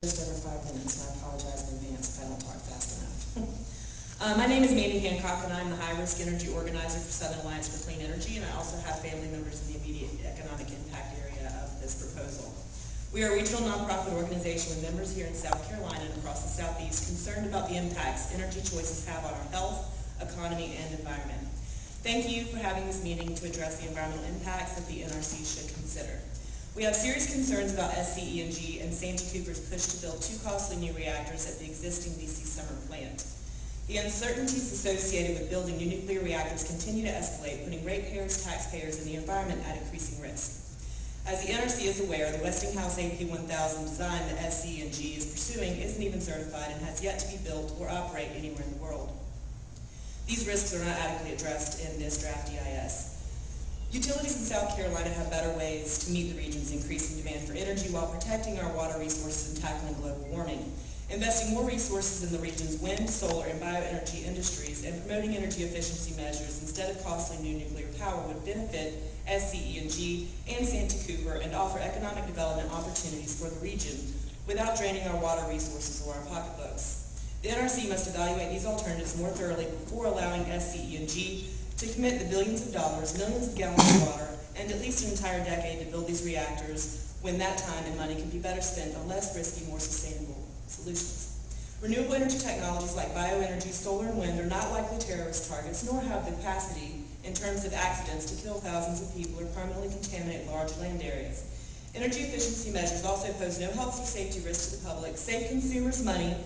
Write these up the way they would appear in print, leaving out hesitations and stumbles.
Just over 5 minutes, and I apologize in advance if I don't talk fast enough. My name is Mandy Hancock, and I'm the high-risk energy organizer for Southern Alliance for Clean Energy, and I also have family members in the immediate economic impact area of this proposal. We are a regional nonprofit organization with members here in South Carolina and across the Southeast concerned about the impacts energy choices have on our health, economy, and environment. Thank you for having this meeting to address the environmental impacts that the NRC should consider. We have serious concerns about SCE&G and Santee Cooper's push to build 2 costly new reactors at the existing DC Summer plant. The uncertainties associated with building new nuclear reactors continue to escalate, putting ratepayers, taxpayers, and the environment at increasing risk. As the NRC is aware, the Westinghouse AP1000 design that SCE&G is pursuing isn't even certified and has yet to be built or operate anywhere in the world. These risks are not adequately addressed in this draft EIS. Utilities in South Carolina have better ways to meet the region's increasing demand for energy while protecting our water resources and tackling global warming. Investing more resources in the region's wind, solar, and bioenergy industries and promoting energy efficiency measures instead of costly new nuclear power would benefit SCE&G and Santee Cooper and offer economic development opportunities for the region without draining our water resources or our pocketbooks. The NRC must evaluate these alternatives more thoroughly before allowing SCE&G to commit the billions of dollars, millions of gallons of water, and at least an entire decade to build these reactors when that time and money can be better spent on less risky, more sustainable solutions. Renewable energy technologies like bioenergy, solar, and wind are not likely terrorist targets, nor have the capacity in terms of accidents to kill thousands of people or permanently contaminate large land areas. Energy efficiency measures also pose no health or safety risk to the public, save consumers money,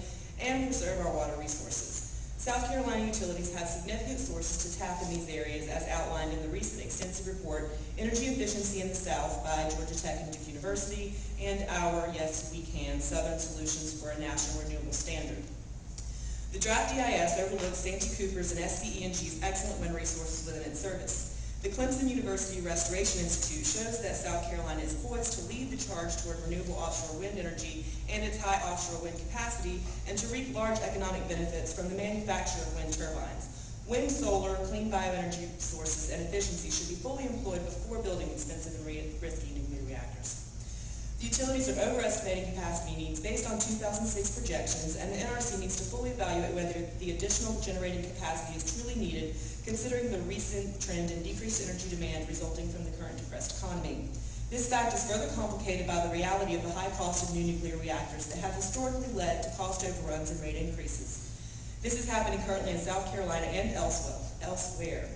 and preserve our water resources. South Carolina utilities have significant sources to tap in these areas as outlined in the recent extensive report, Energy Efficiency in the South by Georgia Tech and Duke University, and our Yes We Can, Southern Solutions for a National Renewable Standard. The draft EIS overlooks Santee Cooper's and SCE&G's excellent wind resources within its service. The Clemson University Restoration Institute shows that South Carolina is poised to lead the charge toward renewable offshore wind energy and its high offshore wind capacity and to reap large economic benefits from the manufacture of wind turbines. Wind, solar, clean bioenergy sources, and efficiency should be fully employed before building expensive and risky nuclear reactors. The utilities are overestimating capacity needs based on 2006 projections, and the NRC needs to fully evaluate whether the additional generating capacity is truly needed, considering the recent trend in decreased energy demand resulting from the current depressed economy. This fact is further complicated by the reality of the high cost of new nuclear reactors that have historically led to cost overruns and rate increases. This is happening currently in South Carolina and elsewhere.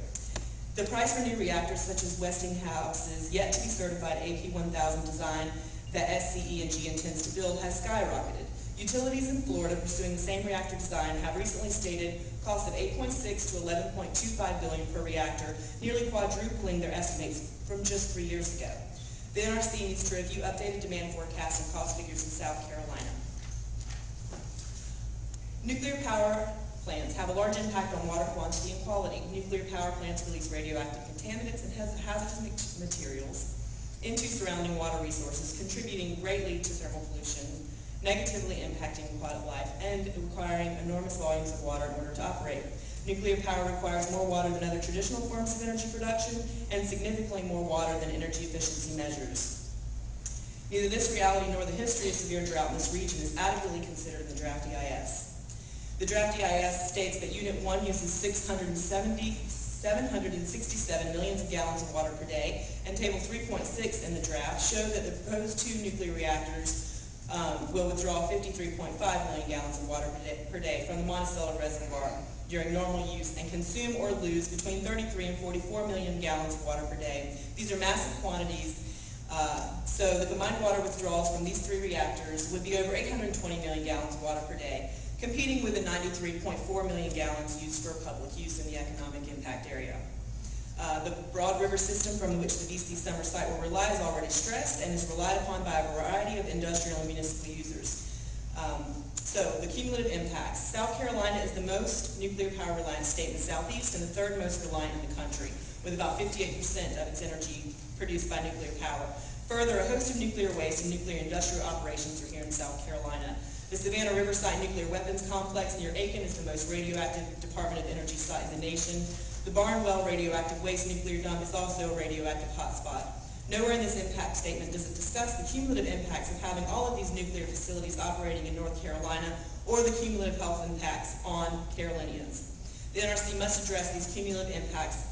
The price for new reactors such as Westinghouse's yet to be certified AP1000 design that SCE&G intends to build has skyrocketed. Utilities in Florida pursuing the same reactor design have recently stated costs of $8.6 to $11.25 billion per reactor, nearly quadrupling their estimates from just 3 years ago. The NRC needs to review updated demand forecasts and cost figures in South Carolina. Nuclear power plants have a large impact on water quantity and quality. Nuclear power plants release radioactive contaminants and hazardous materials into surrounding water resources, contributing greatly to thermal pollution, negatively impacting aquatic life, and requiring enormous volumes of water in order to operate. Nuclear power requires more water than other traditional forms of energy production and significantly more water than energy efficiency measures. Neither this reality nor the history of severe drought in this region is adequately considered in the draft EIS. The draft EIS states that Unit 1 uses 767 millions of gallons of water per day, and Table 3.6 in the draft show that the proposed 2 nuclear reactors will withdraw 53.5 million gallons of water per day from the Monticello Reservoir during normal use and consume or lose between 33 and 44 million gallons of water per day. These are massive quantities, so the combined water withdrawals from these 3 reactors would be over 820 million gallons of water per day, competing with the 93.4 million gallons used for public use in the economic impact area. The Broad River system from which the DC Summer site will rely is already stressed and is relied upon by a variety of industrial and municipal users. So the cumulative impacts. South Carolina is the most nuclear power reliant state in the Southeast and the 3rd most reliant in the country, with about 58% of its energy produced by nuclear power. Further, a host of nuclear waste and nuclear industrial operations are here in South Carolina. The Savannah Riverside Nuclear Weapons Complex near Aiken is the most radioactive Department of Energy site in the nation. The Barnwell radioactive waste nuclear dump is also a radioactive hotspot. Nowhere in this impact statement does it discuss the cumulative impacts of having all of these nuclear facilities operating in North Carolina or the cumulative health impacts on Carolinians. The NRC must address these cumulative impacts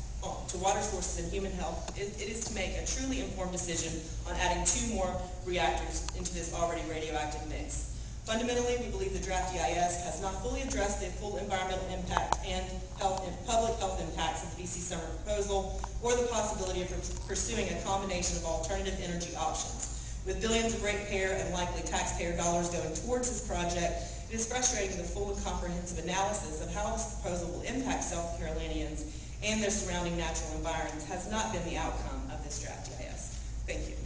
to water sources and human health. It is to make a truly informed decision on adding 2 more reactors into this already radioactive mix. Fundamentally, we believe the draft EIS has not fully addressed the full environmental impact and public health impacts of the BC Summer proposal, or the possibility of pursuing a combination of alternative energy options. With billions of ratepayer and likely taxpayer dollars going towards this project, it is frustrating the full and comprehensive analysis of how this proposal will impact South Carolinians and their surrounding natural environments has not been the outcome of this draft EIS. Thank you.